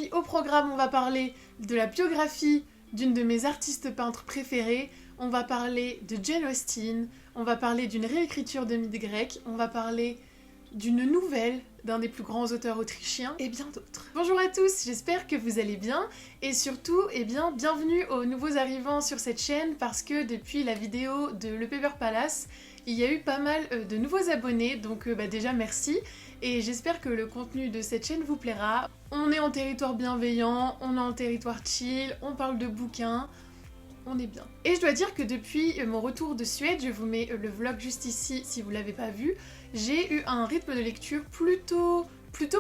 Aujourd'hui, au programme, on va parler de la biographie d'une de mes artistes peintres préférées, on va parler de Jane Austen, on va parler d'une réécriture de mythes grecs, on va parler d'une nouvelle d'un des plus grands auteurs autrichiens et bien d'autres. Bonjour à tous, j'espère que vous allez bien et surtout, bienvenue aux nouveaux arrivants sur cette chaîne parce que depuis la vidéo de Le Paper Palace, il y a eu pas mal de nouveaux abonnés, donc déjà merci et j'espère que le contenu de cette chaîne vous plaira. On est en territoire bienveillant, on est en territoire chill, on parle de bouquins, on est bien. Et je dois dire que depuis mon retour de Suède, je vous mets le vlog juste ici si vous l'avez pas vu, j'ai eu un rythme de lecture plutôt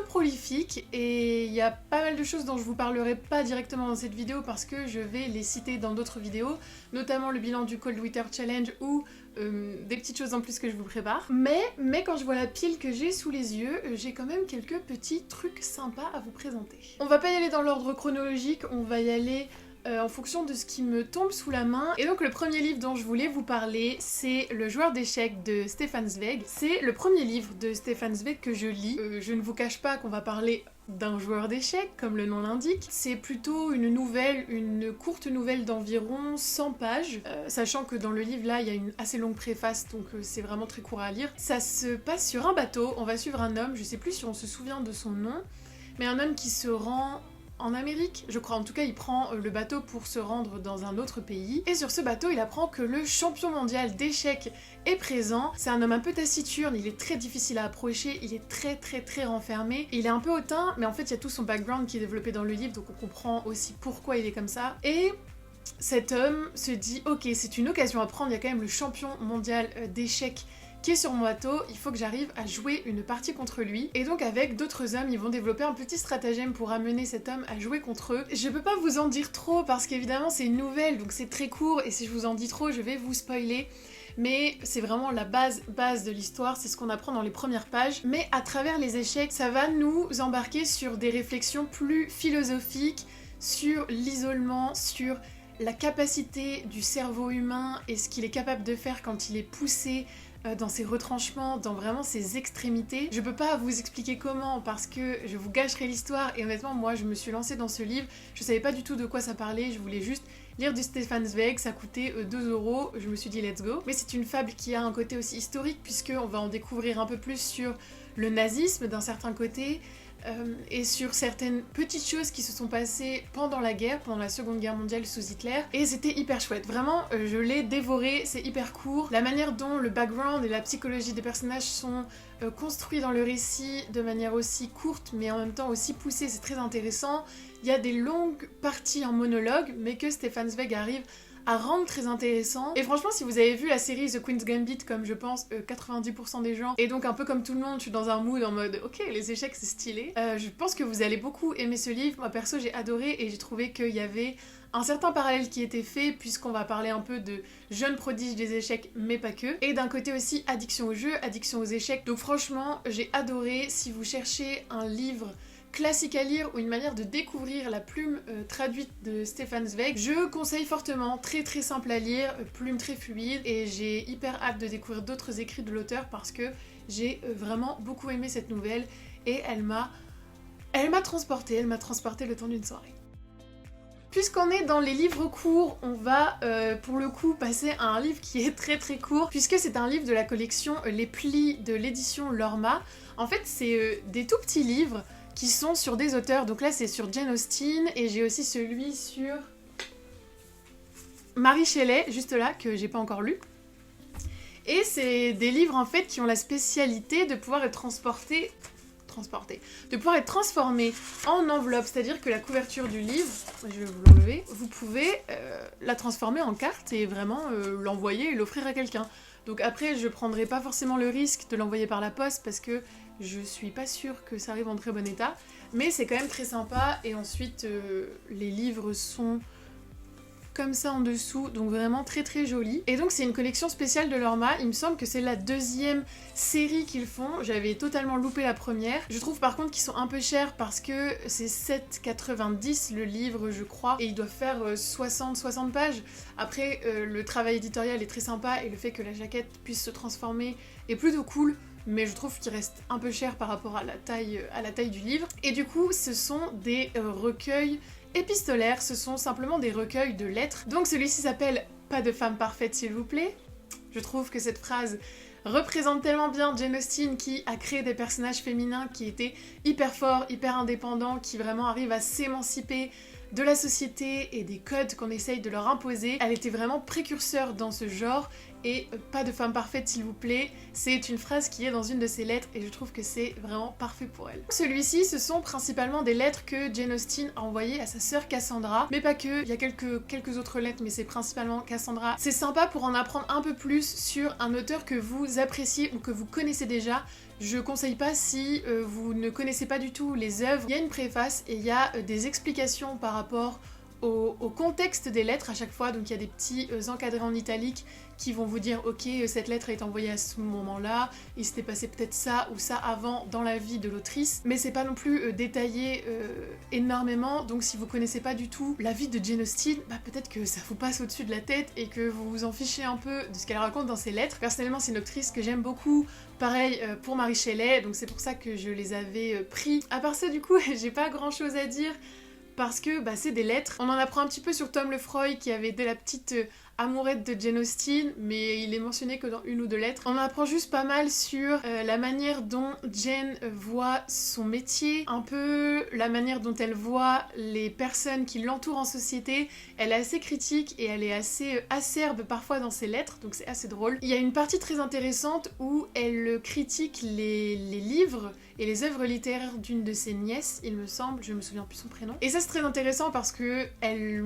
prolifique et il y a pas mal de choses dont je vous parlerai pas directement dans cette vidéo parce que je vais les citer dans d'autres vidéos, notamment le bilan du Cold Winter Challenge ou des petites choses en plus que je vous prépare. Mais quand je vois la pile que j'ai sous les yeux, j'ai quand même quelques petits trucs sympas à vous présenter. On va pas y aller dans l'ordre chronologique, on va y aller en fonction de ce qui me tombe sous la main. Et donc le premier livre dont je voulais vous parler, c'est Le joueur d'échecs de Stefan Zweig. C'est le premier livre de Stefan Zweig que je lis. Je ne vous cache pas qu'on va parler d'un joueur d'échecs, comme le nom l'indique. C'est plutôt une nouvelle, une courte nouvelle d'environ 100 pages, sachant que dans le livre là, il y a une assez longue préface, donc c'est vraiment très court à lire. Ça se passe sur un bateau, on va suivre un homme, je sais plus si on se souvient de son nom, mais un homme qui se rend en Amérique, je crois. En tout cas, il prend le bateau pour se rendre dans un autre pays. Et sur ce bateau, il apprend que le champion mondial d'échecs est présent. C'est un homme un peu taciturne, il est très difficile à approcher, il est très renfermé. Il est un peu hautain, mais en fait, il y a tout son background qui est développé dans le livre, donc on comprend aussi pourquoi il est comme ça. Et cet homme se dit, ok, c'est une occasion à prendre, il y a quand même le champion mondial d'échecs qui est sur mon bateau, il faut que j'arrive à jouer une partie contre lui. Et donc avec d'autres hommes, ils vont développer un petit stratagème pour amener cet homme à jouer contre eux. Je peux pas vous en dire trop parce qu'évidemment c'est une nouvelle, donc c'est très court et si je vous en dis trop, je vais vous spoiler. Mais c'est vraiment la base de l'histoire, c'est ce qu'on apprend dans les premières pages. Mais à travers les échecs, ça va nous embarquer sur des réflexions plus philosophiques, sur l'isolement, sur la capacité du cerveau humain et ce qu'il est capable de faire quand il est poussé dans ses retranchements, dans vraiment ses extrémités. Je peux pas vous expliquer comment parce que je vous gâcherai l'histoire et honnêtement moi je me suis lancée dans ce livre, je savais pas du tout de quoi ça parlait, je voulais juste lire du Stefan Zweig, ça coûtait 2€, je me suis dit let's go. Mais c'est une fable qui a un côté aussi historique puisqu'on va en découvrir un peu plus sur le nazisme d'un certain côté, et sur certaines petites choses qui se sont passées pendant la guerre, pendant la Seconde Guerre mondiale sous Hitler, et c'était hyper chouette. Vraiment, je l'ai dévoré, c'est hyper court. La manière dont le background et la psychologie des personnages sont construits dans le récit de manière aussi courte, mais en même temps aussi poussée, c'est très intéressant. Il y a des longues parties en monologue, mais que Stefan Zweig arrive à rendre très intéressant. Et franchement, si vous avez vu la série The Queen's Gambit, comme je pense 90% des gens, et donc un peu comme tout le monde, je suis dans un mood en mode ok, les échecs c'est stylé, je pense que vous allez beaucoup aimer ce livre. Moi perso j'ai adoré et j'ai trouvé qu'il y avait un certain parallèle qui était fait puisqu'on va parler un peu de jeunes prodiges des échecs mais pas que, et d'un côté aussi addiction au jeu, addiction aux échecs. Donc franchement j'ai adoré. Si vous cherchez un livre classique à lire ou une manière de découvrir la plume traduite de Stefan Zweig, je conseille fortement, très simple à lire, plume très fluide, et j'ai hyper hâte de découvrir d'autres écrits de l'auteur parce que j'ai vraiment beaucoup aimé cette nouvelle et elle m'a transportée le temps d'une soirée. Puisqu'on est dans les livres courts, on va pour le coup passer à un livre qui est très court, puisque c'est un livre de la collection Les Plis de l'édition Lorma. En fait c'est des tout petits livres qui sont sur des auteurs, donc là c'est sur Jane Austen, et j'ai aussi celui sur Mary Shelley, juste là, que j'ai pas encore lu. Et c'est des livres en fait qui ont la spécialité de pouvoir être de pouvoir être transformés en enveloppe, c'est-à-dire que la couverture du livre, je vais vous l'enlever, vous pouvez la transformer en carte et vraiment l'envoyer et l'offrir à quelqu'un. Donc après, je prendrai pas forcément le risque de l'envoyer par la poste parce que je suis pas sûre que ça arrive en très bon état, mais c'est quand même très sympa. Et ensuite, les livres sont comme ça en dessous, donc vraiment très joli. Et donc c'est une collection spéciale de Lorma, il me semble que c'est la deuxième série qu'ils font, j'avais totalement loupé la première. Je trouve par contre qu'ils sont un peu chers parce que c'est 7,90 le livre je crois, et ils doivent faire 60 pages. Après le travail éditorial est très sympa et le fait que la jaquette puisse se transformer est plutôt cool. mais je trouve qu'il reste un peu cher par rapport à la taille du livre. Et du coup, ce sont des recueils épistolaires, ce sont simplement des recueils de lettres. Donc celui-ci s'appelle « Pas de femme parfaite s'il vous plaît ». Je trouve que cette phrase représente tellement bien Jane Austen qui a créé des personnages féminins qui étaient hyper forts, hyper indépendants, qui vraiment arrivent à s'émanciper de la société et des codes qu'on essaye de leur imposer. Elle était vraiment précurseur dans ce genre et pas de femme parfaite s'il vous plaît, c'est une phrase qui est dans une de ses lettres et je trouve que c'est vraiment parfait pour elle. Celui-ci, ce sont principalement des lettres que Jane Austen a envoyées à sa sœur Cassandra, mais pas que, il y a quelques autres lettres mais c'est principalement Cassandra. C'est sympa pour en apprendre un peu plus sur un auteur que vous appréciez ou que vous connaissez déjà. Je conseille pas si vous ne connaissez pas du tout les œuvres. Il y a une préface et il y a des explications par rapport au contexte des lettres à chaque fois. Donc il y a des petits encadrés en italique qui vont vous dire ok, cette lettre est envoyée à ce moment-là, il s'était passé peut-être ça ou ça avant dans la vie de l'autrice, mais c'est pas non plus détaillé énormément, donc si vous connaissez pas du tout la vie de Jane Austen, bah peut-être que ça vous passe au-dessus de la tête et que vous vous en fichez un peu de ce qu'elle raconte dans ses lettres. Personnellement, c'est une autrice que j'aime beaucoup, pareil pour Mary Shelley, donc c'est pour ça que je les avais pris. À part ça, du coup, j'ai pas grand-chose à dire, parce que bah, c'est des lettres. On en apprend un petit peu sur Tom Lefroy qui avait de la petite amourette de Jane Austen, mais il est mentionné que dans une ou deux lettres. On en apprend juste pas mal sur la manière dont Jane voit son métier, un peu la manière dont elle voit les personnes qui l'entourent en société. Elle est assez critique et elle est assez acerbe parfois dans ses lettres, donc c'est assez drôle. Il y a une partie très intéressante où elle critique les livres et les œuvres littéraires d'une de ses nièces, il me semble, je me souviens plus son prénom. Et ça c'est très intéressant parce que elle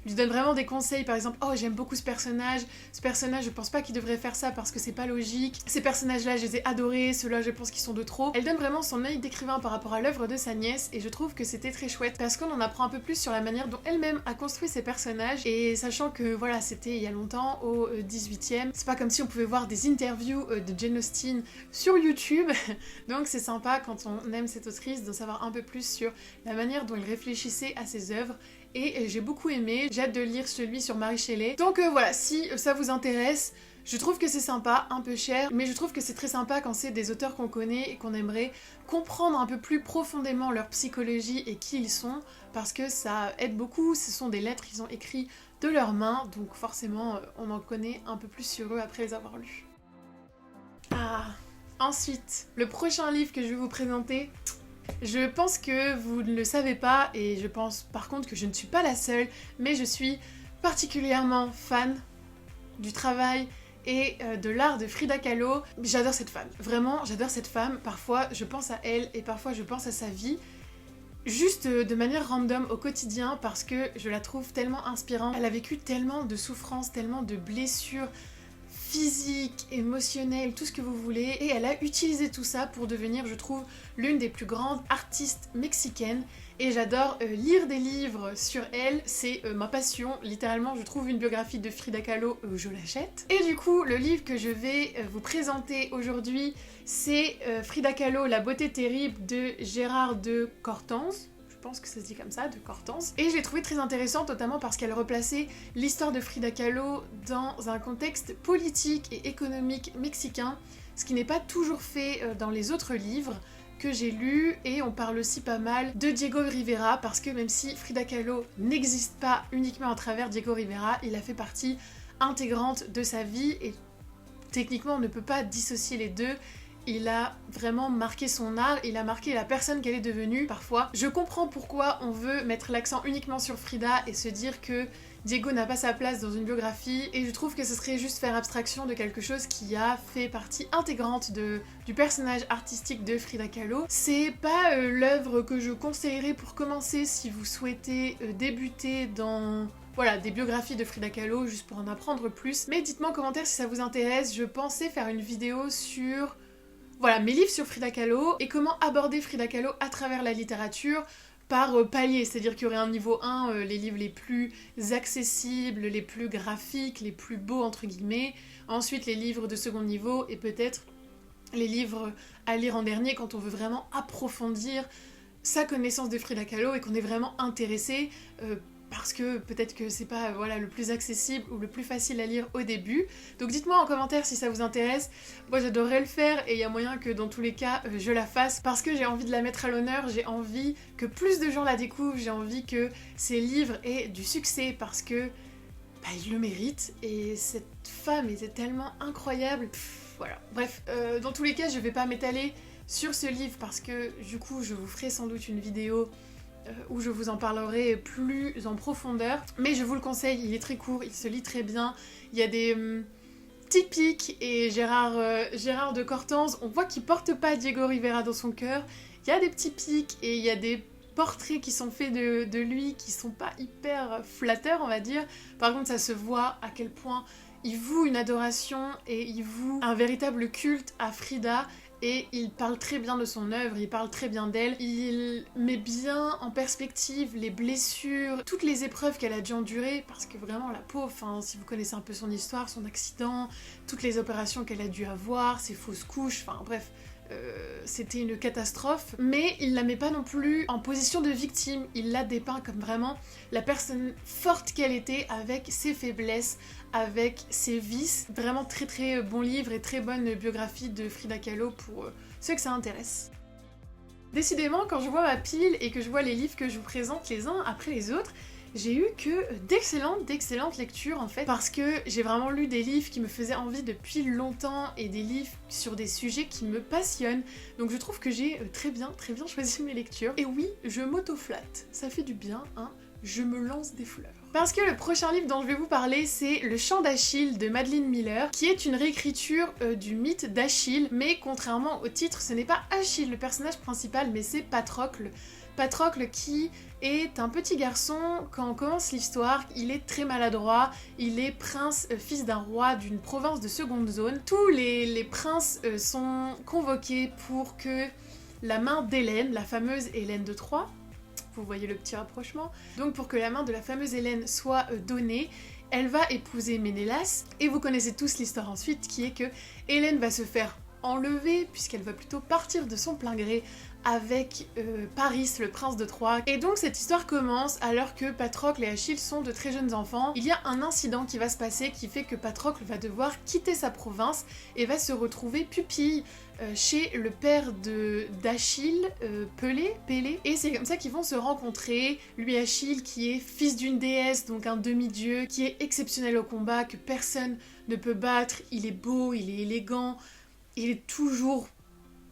lui donne vraiment des conseils, par exemple, oh j'aime beaucoup ce personnage je pense pas qu'il devrait faire ça parce que c'est pas logique, ces personnages-là je les ai adorés, ceux-là je pense qu'ils sont de trop. Elle donne vraiment son œil d'écrivain par rapport à l'œuvre de sa nièce et je trouve que c'était très chouette parce qu'on en apprend un peu plus sur la manière dont elle-même a construit ses personnages et sachant que voilà, c'était il y a longtemps, au 18e, c'est pas comme si on pouvait voir des interviews de Jane Austen sur YouTube, donc c'est sympa quand on aime cette autrice d'en savoir un peu plus sur la manière dont elle réfléchissait à ses œuvres. Et j'ai beaucoup aimé, j'ai hâte de lire celui sur Mary Shelley. Donc voilà, si ça vous intéresse, je trouve que c'est sympa, un peu cher, mais je trouve que c'est très sympa quand c'est des auteurs qu'on connaît et qu'on aimerait comprendre un peu plus profondément leur psychologie et qui ils sont, parce que ça aide beaucoup, ce sont des lettres qu'ils ont écrites de leurs mains, donc forcément on en connaît un peu plus sur eux après les avoir lus. Ah, ensuite, le prochain livre que je vais vous présenter... Je pense que vous ne le savez pas et je pense par contre que je ne suis pas la seule, mais je suis particulièrement fan du travail et de l'art de Frida Kahlo. J'adore cette femme, vraiment j'adore cette femme, parfois je pense à elle et parfois je pense à sa vie, juste de manière random au quotidien parce que je la trouve tellement inspirante. Elle a vécu tellement de souffrances, tellement de blessures, physique, émotionnelle, tout ce que vous voulez, et elle a utilisé tout ça pour devenir, je trouve, l'une des plus grandes artistes mexicaines, et j'adore lire des livres sur elle, c'est ma passion, littéralement je trouve une biographie de Frida Kahlo, je l'achète. Et du coup, le livre que je vais vous présenter aujourd'hui, c'est Frida Kahlo, La beauté terrible de Gérard de Cortange. Je pense que ça se dit comme ça, de Cortange. Et je l'ai trouvé très intéressante, notamment parce qu'elle replaçait l'histoire de Frida Kahlo dans un contexte politique et économique mexicain, ce qui n'est pas toujours fait dans les autres livres que j'ai lus, et on parle aussi pas mal de Diego Rivera, parce que même si Frida Kahlo n'existe pas uniquement à travers Diego Rivera, il a fait partie intégrante de sa vie, et techniquement on ne peut pas dissocier les deux. Il a vraiment marqué son art, il a marqué la personne qu'elle est devenue parfois. Je comprends pourquoi on veut mettre l'accent uniquement sur Frida et se dire que Diego n'a pas sa place dans une biographie, et je trouve que ce serait juste faire abstraction de quelque chose qui a fait partie intégrante du personnage artistique de Frida Kahlo. C'est pas l'œuvre que je conseillerais pour commencer si vous souhaitez débuter dans... Voilà, des biographies de Frida Kahlo, juste pour en apprendre plus. Mais dites-moi en commentaire si ça vous intéresse, je pensais faire une vidéo sur... Voilà, mes livres sur Frida Kahlo et comment aborder Frida Kahlo à travers la littérature par palier, c'est-à-dire qu'il y aurait un niveau 1, les livres les plus accessibles, les plus graphiques, les plus beaux entre guillemets, ensuite les livres de second niveau et peut-être les livres à lire en dernier quand on veut vraiment approfondir sa connaissance de Frida Kahlo et qu'on est vraiment intéressé parce que peut-être que c'est pas voilà, le plus accessible ou le plus facile à lire au début. Donc dites-moi en commentaire si ça vous intéresse. Moi j'adorerais le faire et il y a moyen que dans tous les cas je la fasse parce que j'ai envie de la mettre à l'honneur, j'ai envie que plus de gens la découvrent, j'ai envie que ces livres aient du succès parce que ils le méritent et cette femme était tellement incroyable. Voilà, bref, dans tous les cas je vais pas m'étaler sur ce livre parce que du coup je vous ferai sans doute une vidéo où je vous en parlerai plus en profondeur. Mais je vous le conseille, il est très court, il se lit très bien. Il y a des petits pics et Gérard de Cortange, on voit qu'il porte pas Diego Rivera dans son cœur. Il y a des petits pics et il y a des portraits qui sont faits de lui qui sont pas hyper flatteurs, on va dire. Par contre, ça se voit à quel point il voue une adoration et il voue un véritable culte à Frida. Et il parle très bien de son œuvre, il parle très bien d'elle, il met bien en perspective les blessures, toutes les épreuves qu'elle a dû endurer, parce que vraiment la pauvre, si vous connaissez un peu son histoire, son accident, toutes les opérations qu'elle a dû avoir, ses fausses couches, bref, c'était une catastrophe, mais il la met pas non plus en position de victime, il la dépeint comme vraiment la personne forte qu'elle était avec ses faiblesses, avec ses vices. Vraiment très très bon livre et très bonne biographie de Frida Kahlo pour ceux que ça intéresse. Décidément, quand je vois ma pile et que je vois les livres que je vous présente les uns après les autres, j'ai eu que d'excellentes lectures en fait, parce que j'ai vraiment lu des livres qui me faisaient envie depuis longtemps et des livres sur des sujets qui me passionnent. Donc je trouve que j'ai très bien choisi mes lectures. Et oui, je m'auto-flatte, ça fait du bien, hein, je me lance des fleurs. Parce que le prochain livre dont je vais vous parler, c'est Le Chant d'Achille de Madeline Miller, qui est une réécriture du mythe d'Achille, mais contrairement au titre, ce n'est pas Achille le personnage principal, mais c'est Patrocle. Patrocle qui est un petit garçon, quand on commence l'histoire, il est très maladroit, il est prince, fils d'un roi d'une province de seconde zone. Tous les princes sont convoqués pour que la main d'Hélène, la fameuse Hélène de Troie, vous voyez le petit rapprochement, donc pour que la main de la fameuse Hélène soit donnée, elle va épouser Ménélas, et vous connaissez tous l'histoire ensuite, qui est que Hélène va se faire enlever, puisqu'elle va plutôt partir de son plein gré avec Paris, le prince de Troie. Et donc cette histoire commence alors que Patrocle et Achille sont de très jeunes enfants. Il y a un incident qui va se passer qui fait que Patrocle va devoir quitter sa province et va se retrouver pupille chez le père d'Achille, Pélée, et c'est comme ça qu'ils vont se rencontrer. Lui, Achille, qui est fils d'une déesse, donc un demi-dieu, qui est exceptionnel au combat, que personne ne peut battre, il est beau, il est élégant, il est toujours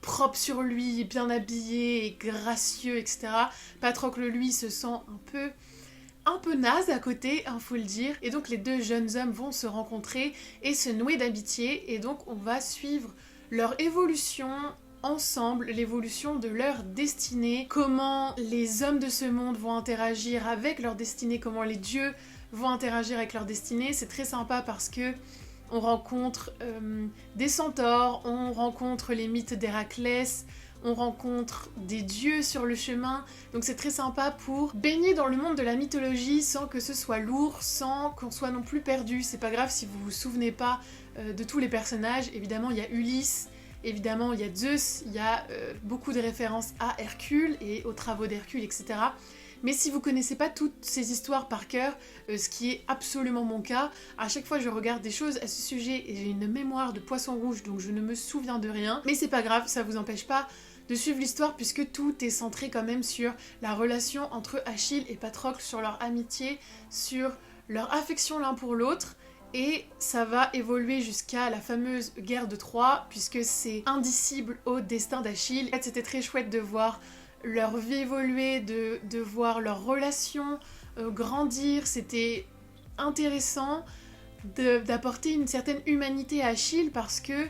propre sur lui, bien habillé et gracieux, etc. Patrocle, lui, se sent un peu naze à côté, faut le dire. Et donc les deux jeunes hommes vont se rencontrer et se nouer d'amitié. Et donc on va suivre leur évolution ensemble, l'évolution de leur destinée, comment les hommes de ce monde vont interagir avec leur destinée, comment les dieux vont interagir avec leur destinée. C'est très sympa parce que on rencontre des centaures, on rencontre les mythes d'Héraclès, on rencontre des dieux sur le chemin, donc c'est très sympa pour baigner dans le monde de la mythologie sans que ce soit lourd, sans qu'on soit non plus perdu. C'est pas grave si vous vous souvenez pas de tous les personnages. Évidemment il y a Ulysse, évidemment il y a Zeus, il y a beaucoup de références à Hercule et aux travaux d'Hercule, etc. Mais si vous connaissez pas toutes ces histoires par cœur, ce qui est absolument mon cas, à chaque fois je regarde des choses à ce sujet et j'ai une mémoire de poisson rouge, donc je ne me souviens de rien. Mais c'est pas grave, ça vous empêche pas de suivre l'histoire puisque tout est centré quand même sur la relation entre Achille et Patrocle, sur leur amitié, sur leur affection l'un pour l'autre. Et ça va évoluer jusqu'à la fameuse guerre de Troie, puisque c'est indicible au destin d'Achille. En fait, c'était très chouette de voir leur vie évoluer, de voir leur relation grandir. C'était intéressant d'apporter une certaine humanité à Achille parce que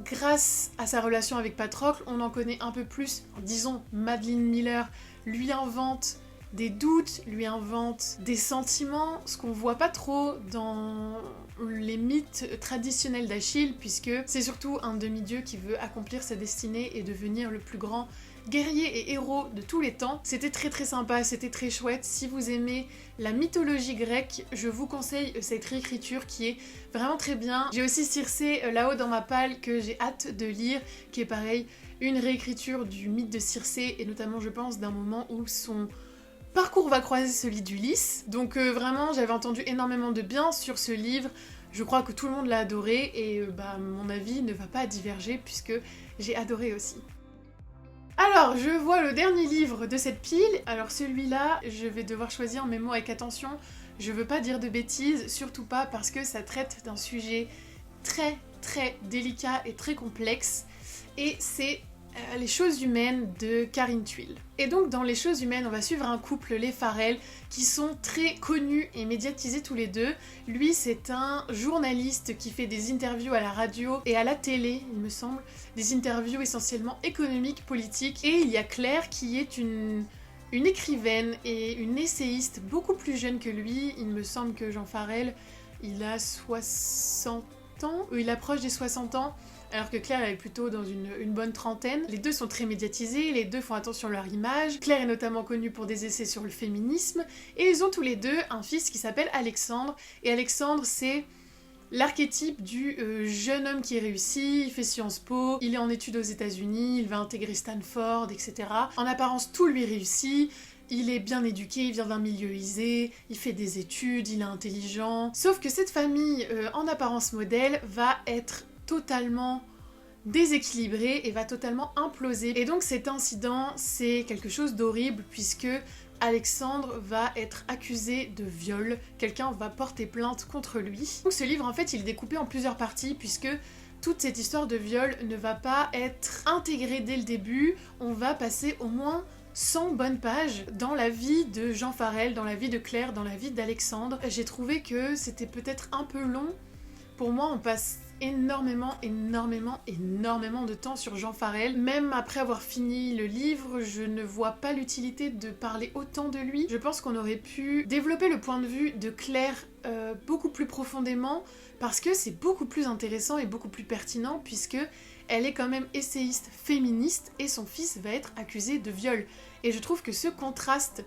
grâce à sa relation avec Patrocle, on en connaît un peu plus. Disons, Madeline Miller lui invente des doutes, lui invente des sentiments, ce qu'on voit pas trop dans les mythes traditionnels d'Achille, puisque c'est surtout un demi-dieu qui veut accomplir sa destinée et devenir le plus grand guerrier et héros de tous les temps. C'était très très sympa, c'était très chouette. Si vous aimez la mythologie grecque, je vous conseille cette réécriture qui est vraiment très bien. J'ai aussi Circé là-haut dans ma palle que j'ai hâte de lire, qui est pareil, une réécriture du mythe de Circé, et notamment je pense d'un moment où son Parcours va croiser celui d'Ulysse, donc vraiment j'avais entendu énormément de bien sur ce livre, je crois que tout le monde l'a adoré et mon avis ne va pas diverger puisque j'ai adoré aussi. Alors, je vois le dernier livre de cette pile. Alors celui-là, je vais devoir choisir mes mots avec attention. Je veux pas dire de bêtises, surtout pas parce que ça traite d'un sujet très très délicat et très complexe. Et c'est Les choses humaines de Karine Thuil. Et donc dans Les choses humaines, on va suivre un couple, les Farrell, qui sont très connus et médiatisés tous les deux. Lui, c'est un journaliste qui fait des interviews à la radio et à la télé, il me semble, des interviews essentiellement économiques, politiques. Et il y a Claire qui est une écrivaine et une essayiste beaucoup plus jeune que lui. Il me semble que Jean Farrell, il a 60 ans, ou il approche des 60 ans. Alors que Claire elle est plutôt dans une bonne trentaine. Les deux sont très médiatisés, les deux font attention à leur image. Claire est notamment connue pour des essais sur le féminisme. Et ils ont tous les deux un fils qui s'appelle Alexandre. Et Alexandre, c'est l'archétype du jeune homme qui réussit, il fait Sciences Po, il est en études aux États-Unis, il va intégrer Stanford, etc. En apparence, tout lui réussit. Il est bien éduqué, il vient d'un milieu aisé, il fait des études, il est intelligent. Sauf que cette famille, en apparence modèle, va être totalement déséquilibré et va totalement imploser. Et donc cet incident, c'est quelque chose d'horrible puisque Alexandre va être accusé de viol. Quelqu'un va porter plainte contre lui. Donc ce livre, en fait, il est découpé en plusieurs parties puisque toute cette histoire de viol ne va pas être intégrée dès le début. On va passer au moins 100 bonnes pages dans la vie de Jean Farrell, dans la vie de Claire, dans la vie d'Alexandre. J'ai trouvé que c'était peut-être un peu long. Pour moi, on passe énormément de temps sur Jean Farrell. Même après avoir fini le livre, je ne vois pas l'utilité de parler autant de lui. Je pense qu'on aurait pu développer le point de vue de Claire beaucoup plus profondément parce que c'est beaucoup plus intéressant et beaucoup plus pertinent puisque elle est quand même essayiste féministe et son fils va être accusé de viol. Et je trouve que ce contraste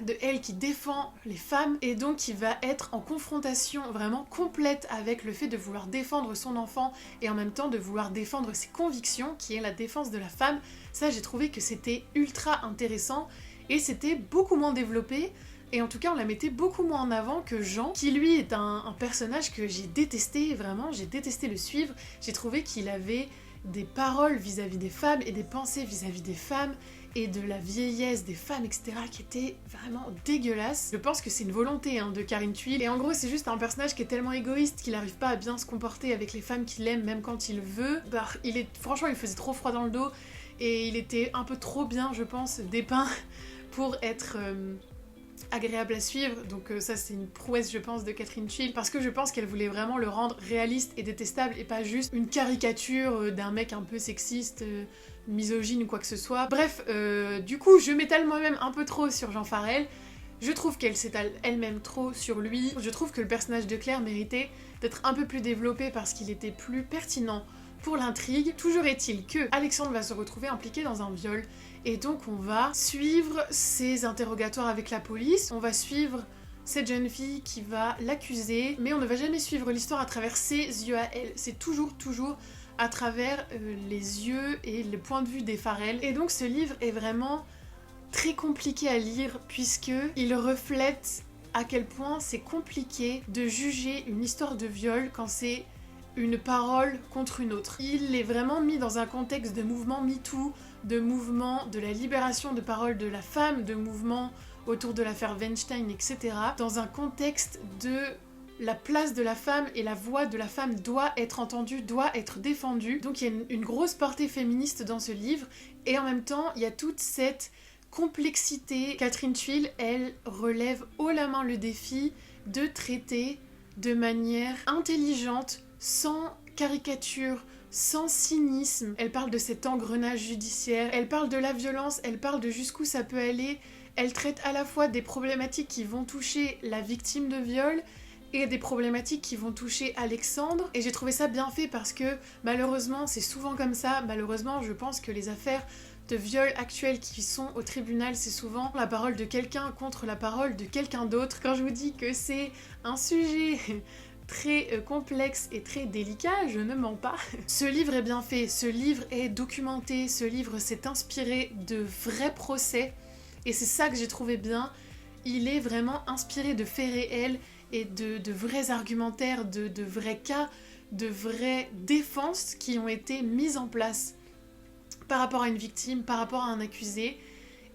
de elle qui défend les femmes et donc qui va être en confrontation vraiment complète avec le fait de vouloir défendre son enfant et en même temps de vouloir défendre ses convictions qui est la défense de la femme, ça j'ai trouvé que c'était ultra intéressant et c'était beaucoup moins développé et en tout cas on la mettait beaucoup moins en avant que Jean qui lui est un personnage que j'ai détesté, vraiment j'ai détesté le suivre, j'ai trouvé qu'il avait des paroles vis-à-vis des femmes et des pensées vis-à-vis des femmes et de la vieillesse des femmes, etc., qui était vraiment dégueulasse. Je pense que c'est une volonté de Karine Thuil, et en gros c'est juste un personnage qui est tellement égoïste qu'il n'arrive pas à bien se comporter avec les femmes qu'il aime, même quand il veut. Franchement, il faisait trop froid dans le dos, et il était un peu trop bien, je pense, dépeint pour être agréable à suivre, donc ça c'est une prouesse je pense de Catherine Thuil, parce que je pense qu'elle voulait vraiment le rendre réaliste et détestable et pas juste une caricature d'un mec un peu sexiste, misogyne ou quoi que ce soit. Bref, du coup je m'étale moi-même un peu trop sur Jean Farrell, je trouve qu'elle s'étale elle-même trop sur lui, je trouve que le personnage de Claire méritait d'être un peu plus développé parce qu'il était plus pertinent pour l'intrigue. Toujours est-il que Alexandre va se retrouver impliqué dans un viol et donc on va suivre ses interrogatoires avec la police, on va suivre cette jeune fille qui va l'accuser, mais on ne va jamais suivre l'histoire à travers ses yeux à elle, c'est toujours à travers les yeux et le point de vue des Farrell. Et donc ce livre est vraiment très compliqué à lire puisque il reflète à quel point c'est compliqué de juger une histoire de viol quand c'est une parole contre une autre. Il est vraiment mis dans un contexte de mouvement MeToo, de mouvement de la libération de parole de la femme, de mouvement autour de l'affaire Weinstein, etc. Dans un contexte de la place de la femme et la voix de la femme doit être entendue, doit être défendue. Donc il y a une grosse portée féministe dans ce livre et en même temps il y a toute cette complexité. Catherine Thuil, elle relève haut la main le défi de traiter de manière intelligente, sans caricature, sans cynisme. Elle parle de cet engrenage judiciaire, elle parle de la violence, elle parle de jusqu'où ça peut aller. Elle traite à la fois des problématiques qui vont toucher la victime de viol et des problématiques qui vont toucher Alexandre. Et j'ai trouvé ça bien fait parce que malheureusement, c'est souvent comme ça. Malheureusement, je pense que les affaires de viol actuelles qui sont au tribunal, c'est souvent la parole de quelqu'un contre la parole de quelqu'un d'autre. Quand je vous dis que c'est un sujet très complexe et très délicat, je ne mens pas. Ce livre est bien fait, ce livre est documenté, ce livre s'est inspiré de vrais procès Et c'est ça que j'ai trouvé bien. Il est vraiment inspiré de faits réels et de vrais argumentaires, de vrais cas, de vraies défenses qui ont été mises en place par rapport à une victime, par rapport à un accusé.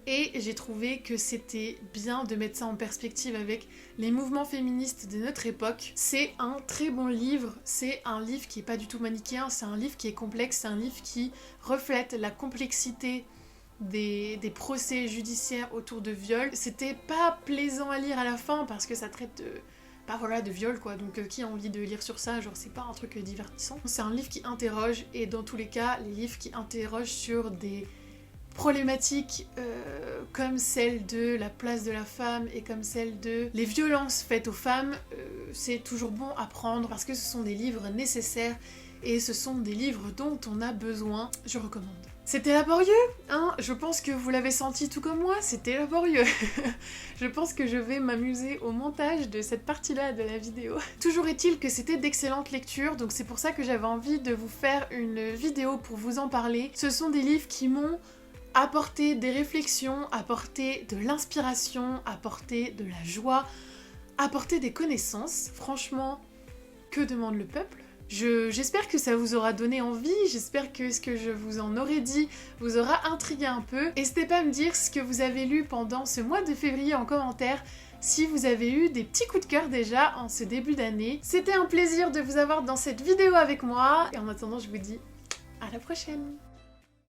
Et j'ai trouvé que c'était bien de mettre ça en perspective avec les mouvements féministes de notre époque. C'est un très bon livre, c'est un livre qui est pas du tout manichéen, c'est un livre qui est complexe, c'est un livre qui reflète la complexité des procès judiciaires autour de viol. C'était pas plaisant à lire à la fin parce que ça traite de viol quoi, donc qui a envie de lire sur ça, genre c'est pas un truc divertissant. C'est un livre qui interroge, et dans tous les cas, les livres qui interrogent sur des problématiques comme celle de la place de la femme et comme celle de les violences faites aux femmes, c'est toujours bon à prendre parce que ce sont des livres nécessaires et ce sont des livres dont on a besoin. Je recommande. C'était laborieux, hein? Je pense que vous l'avez senti tout comme moi, c'était laborieux. Je pense que je vais m'amuser au montage de cette partie-là de la vidéo. Toujours est-il que c'était d'excellentes lectures, donc c'est pour ça que j'avais envie de vous faire une vidéo pour vous en parler. Ce sont des livres qui m'ont apporté des réflexions, apporté de l'inspiration, apporté de la joie, apporté des connaissances. Franchement, que demande le peuple ? J'espère que ça vous aura donné envie, j'espère que ce que je vous en aurais dit vous aura intrigué un peu. N'hésitez pas à me dire ce que vous avez lu pendant ce mois de février en commentaire, si vous avez eu des petits coups de cœur déjà en ce début d'année. C'était un plaisir de vous avoir dans cette vidéo avec moi, et en attendant je vous dis à la prochaine.